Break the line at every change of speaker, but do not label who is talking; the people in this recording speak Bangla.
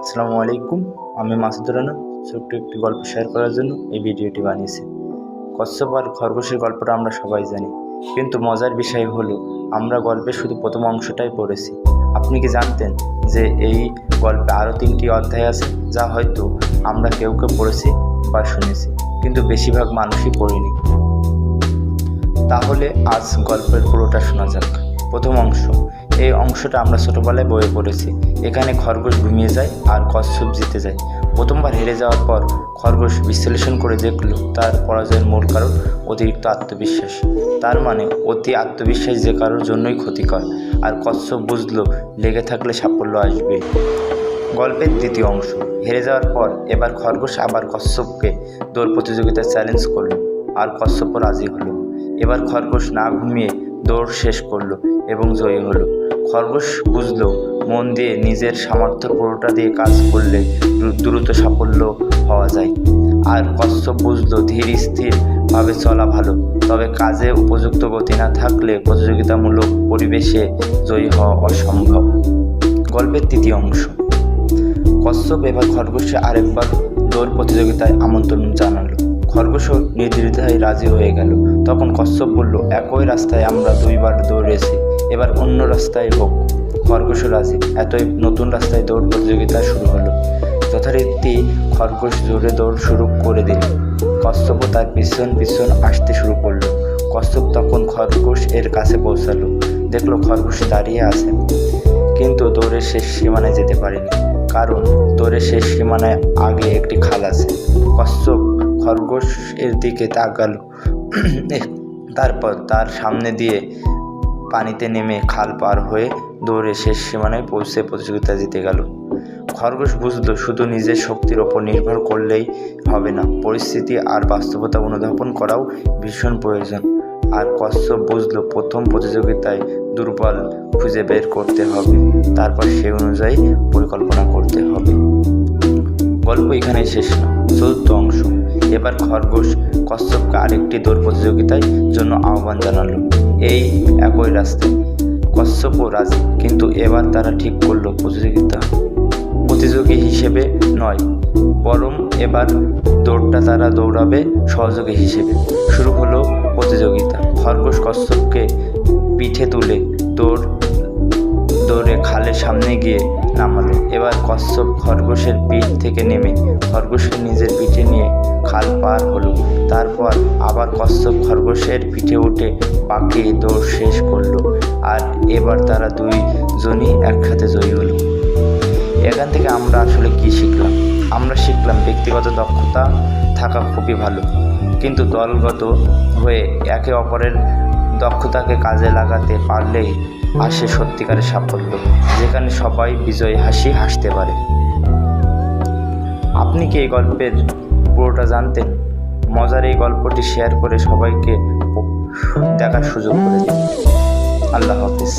আসসালামু আলাইকুম। আমি মাসুদুর রানা ছোট্ট একটি গল্প শেয়ার করার জন্য এই ভিডিওটি বানিয়েছি। কচ্ছপ আর খরগোশের গল্পটা আমরা সবাই জানি, কিন্তু মজার বিষয় হলো আমরা গল্পের শুধু প্রথম অংশটাই পড়েছি। আপনি কি জানতেন যে এই গল্পে আরও 3টি অধ্যায় আছে, যা হয়তো আমরা কেউ কেউ পড়েছি বা শুনেছি, কিন্তু বেশিরভাগ মানুষই পড়িনি। তাহলে আজ গল্পের পুরোটা শোনা যাক। প্রথম অংশ। এই অংশটা আমরা ছোটোবেলায় বইয়ে পড়েছি। এখানে খরগোশ ঘুমিয়ে যায় আর কচ্ছপ জিতে যায়। প্রথমবার হেরে যাওয়ার পর খরগোশ বিশ্লেষণ করে দেখল তার পরাজয়ের মূল কারণ অতিরিক্ত আত্মবিশ্বাস। তার মানে অতি আত্মবিশ্বাস যে কারোর জন্যই ক্ষতিকর। আর কচ্ছপ বুঝলো লেগে থাকলে সাফল্য আসবে। গল্পের দ্বিতীয় অংশ। হেরে যাওয়ার পর এবার খরগোশ আবার কচ্ছপকে দৌড় প্রতিযোগিতায় চ্যালেঞ্জ করলো, আর কচ্ছপও রাজি হলো। এবার খরগোশ না ঘুমিয়ে দৌড় শেষ করলো এবং জয়ী হলো। খরগোশ বুঝলো মন দিয়ে নিজের সামর্থ্য পুরোটা দিয়ে কাজ করলে দ্রুত সাফল্য হওয়া যায়। আর কচ্ছপ বুঝলো ধীর স্থিরভাবে চলা ভালো, তবে কাজে উপযুক্ত গতি না থাকলে প্রতিযোগিতামূলক পরিবেশে জয়ী হওয়া অসম্ভব। গল্পের তৃতীয় অংশ। কচ্ছপ এবার খরগোশকে আরেকবার দৌড় প্রতিযোগিতায় আমন্ত্রণ জানালো। খরগোশও নির্দ্বিধায় রাজি হয়ে গেল। তখন কচ্ছপ বলল, একই রাস্তায় আমরা 2বার দৌড়েছি, এবার অন্য রাস্তায় হোক। খরগোশও রাজি। এতই নতুন রাস্তায় দৌড় প্রতিযোগিতা শুরু হলো। যথারীতি খরগোশ জোরে দৌড় শুরু করে দিল। কচ্ছপও তার পিছন পিছন আসতে শুরু করলো। কচ্ছপ তখন খরগোশ এর কাছে পৌঁছালো। দেখলো খরগোশ দাঁড়িয়ে আছে, কিন্তু দৌড়ের শেষ সীমানায় যেতে পারেনি, কারণ দৌড়ের শেষ সীমানায় আগে একটি খাল আছে। কচ্ছপ খরগোশ এর দিকে তাকালো, তারপর তার সামনে দিয়ে পানিতে নেমে খাল পার হয়ে দৌড়ে শেষ সীমানায় পৌঁছে প্রতিযোগিতা জিতে গেল। খরগোশ বুঝলো শুধু নিজের শক্তির ওপর নির্ভর করলেই হবে না, পরিস্থিতি আর বাস্তবতা অনুধাবন করাও ভীষণ প্রয়োজন। আর কচ্ছপ বুঝলো প্রথম প্রতিযোগিতায় দুর্বল খুঁজে বের করতে হবে, তারপর সেই অনুযায়ী পরিকল্পনা করতে হবে। গল্প এখানেই শেষ না। চতুর্থ অংশ। এবার খরগোশ কচ্ছপকে আরেকটি দৌড় প্রতিযোগিতার জন্য আহ্বান জানালো, এই একই রাস্তায়। কচ্ছপও রাজি, কিন্তু এবার তারা ঠিক করলো প্রতিযোগী হিসেবে নয়, বরং এবার দৌড়টা তারা দৌড়াবে সহযোগী হিসেবে। শুরু হলো প্রতিযোগিতা। খরগোশ কচ্ছপকে পিঠে তুলে দৌড়ে খালের সামনে গিয়ে নামালো। এবার কচ্ছপ খরগোশের পিঠ থেকে নেমে খরগোশকে নিজের পিঠে নিয়ে খাল পার হলো। তারপর আবার কচ্ছপ খরগোশের পিঠে উঠে বাকি দৌড় শেষ করলো। আর এবার তারা দুইজনই একসাথে জয়ী হলো। এখান থেকে আমরা আসলে কি শিখলাম? আমরা শিখলাম ব্যক্তিগত দক্ষতা থাকা খুবই ভালো, কিন্তু দলগত হয়ে একে অপরের দক্ষতাকে কাজে লাগাতে পারলেই আসে সত্যিকারের সাফল্য, যেখানে সবাই বিজয়ী হাসতে পারে। আপনি কি এই গল্পের পুরোটা জানতেন? মজার এই গল্পটি শেয়ার করে সবাইকে দেখার সুযোগ করে দিন। আল্লাহ হাফেজ।